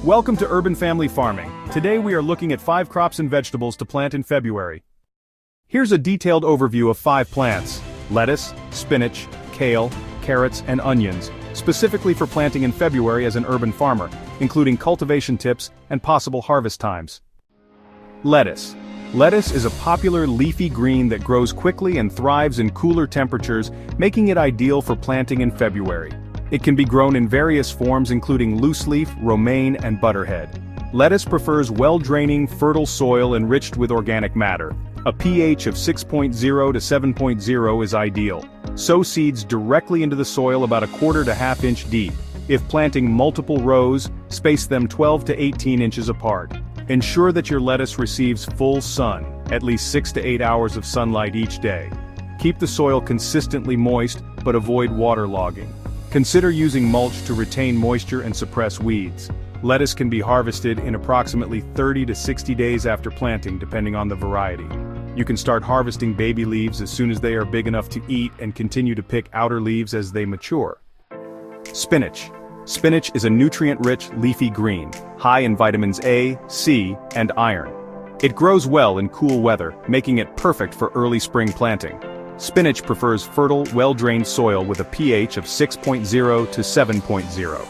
Welcome to Urban Family Farming. Today we are looking at 5 crops and vegetables to plant in February. Here's a detailed overview of 5 plants: lettuce, spinach, kale, carrots, and onions, specifically for planting in February as an urban farmer, including cultivation tips and possible harvest times. Lettuce. Lettuce is a popular leafy green that grows quickly and thrives in cooler temperatures, making it ideal for planting in February. It can be grown in various forms including loose leaf, romaine, and butterhead. Lettuce prefers well-draining, fertile soil enriched with organic matter. A pH of 6.0 to 7.0 is ideal. Sow seeds directly into the soil about 1/4 to 1/2 inch deep. If planting multiple rows, space them 12 to 18 inches apart. Ensure that your lettuce receives full sun, at least 6 to 8 hours of sunlight each day. Keep the soil consistently moist, but avoid waterlogging. Consider using mulch to retain moisture and suppress weeds. Lettuce can be harvested in approximately 30 to 60 days after planting, depending on the variety. You can start harvesting baby leaves as soon as they are big enough to eat and continue to pick outer leaves as they mature. Spinach. Spinach is a nutrient-rich leafy green, high in vitamins A, C, and iron. It grows well in cool weather, making it perfect for early spring planting. Spinach prefers fertile, well-drained soil with a pH of 6.0 to 7.0.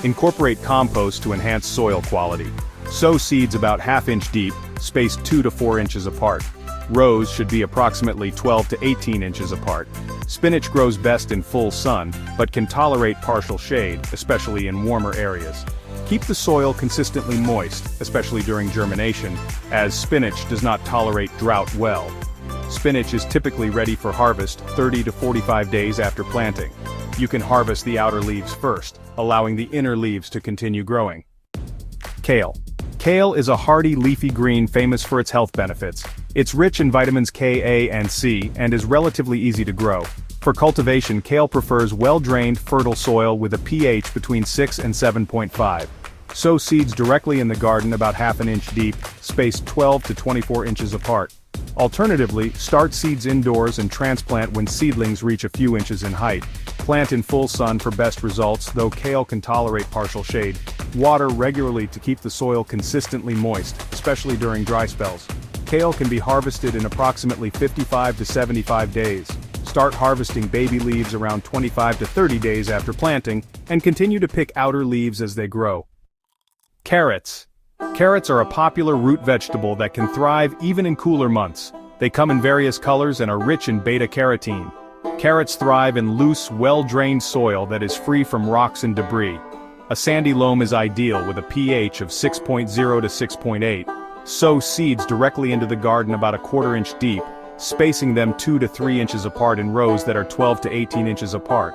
Incorporate compost to enhance soil quality. Sow seeds about 1/2 inch deep, spaced 2 to 4 inches apart. Rows should be approximately 12 to 18 inches apart. Spinach grows best in full sun, but can tolerate partial shade, especially in warmer areas. Keep the soil consistently moist, especially during germination, as spinach does not tolerate drought well. Spinach is typically ready for harvest 30 to 45 days after planting. You can harvest the outer leaves first, allowing the inner leaves to continue growing. Kale. Kale is a hardy leafy green famous for its health benefits. It's rich in vitamins K, A, and C, and is relatively easy to grow. For cultivation, kale prefers well-drained, fertile soil with a pH between 6 and 7.5. Sow seeds directly in the garden about 1/2 inch deep, spaced 12 to 24 inches apart. Alternatively, start seeds indoors and transplant when seedlings reach a few inches in height. Plant in full sun for best results, though kale can tolerate partial shade. Water regularly to keep the soil consistently moist, especially during dry spells. Kale can be harvested in approximately 55 to 75 days. Start harvesting baby leaves around 25 to 30 days after planting, and continue to pick outer leaves as they grow. Carrots. Carrots are a popular root vegetable that can thrive even in cooler months. They come in various colors and are rich in beta-carotene. Carrots thrive in loose, well-drained soil that is free from rocks and debris. A sandy loam is ideal with a pH of 6.0 to 6.8. Sow seeds directly into the garden about 1/4 inch deep, spacing them 2 to 3 inches apart in rows that are 12 to 18 inches apart.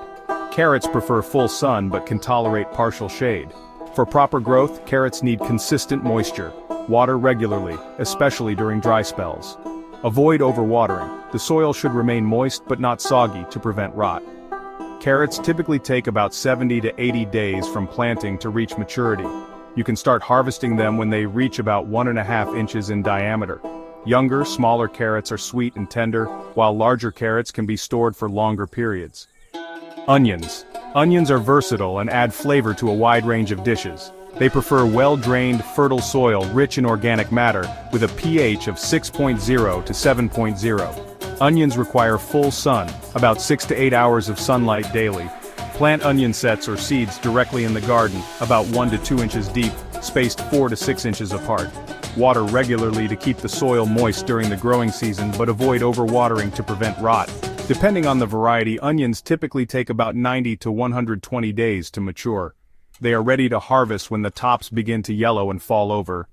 Carrots prefer full sun but can tolerate partial shade. For proper growth, carrots need consistent moisture. Water regularly, especially during dry spells. Avoid overwatering. The soil should remain moist but not soggy to prevent rot. Carrots typically take about 70 to 80 days from planting to reach maturity. You can start harvesting them when they reach about 1.5 inches in diameter. Younger, smaller carrots are sweet and tender, while larger carrots can be stored for longer periods. Onions. Onions are versatile and add flavor to a wide range of dishes. They prefer well-drained, fertile soil rich in organic matter, with a pH of 6.0 to 7.0. Onions require full sun, about 6 to 8 hours of sunlight daily. Plant onion sets or seeds directly in the garden, about 1 to 2 inches deep, spaced 4 to 6 inches apart. Water regularly to keep the soil moist during the growing season, but avoid overwatering to prevent rot. Depending on the variety, onions typically take about 90 to 120 days to mature. They are ready to harvest when the tops begin to yellow and fall over.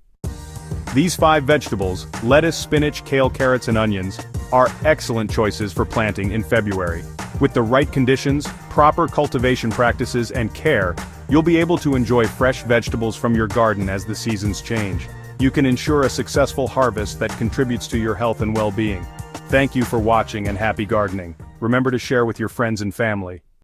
These 5 vegetables, lettuce, spinach, kale, carrots, and onions, are excellent choices for planting in February. With the right conditions, proper cultivation practices, and care, you'll be able to enjoy fresh vegetables from your garden as the seasons change. You can ensure a successful harvest that contributes to your health and well-being. Thank you for watching and happy gardening. Remember to share with your friends and family.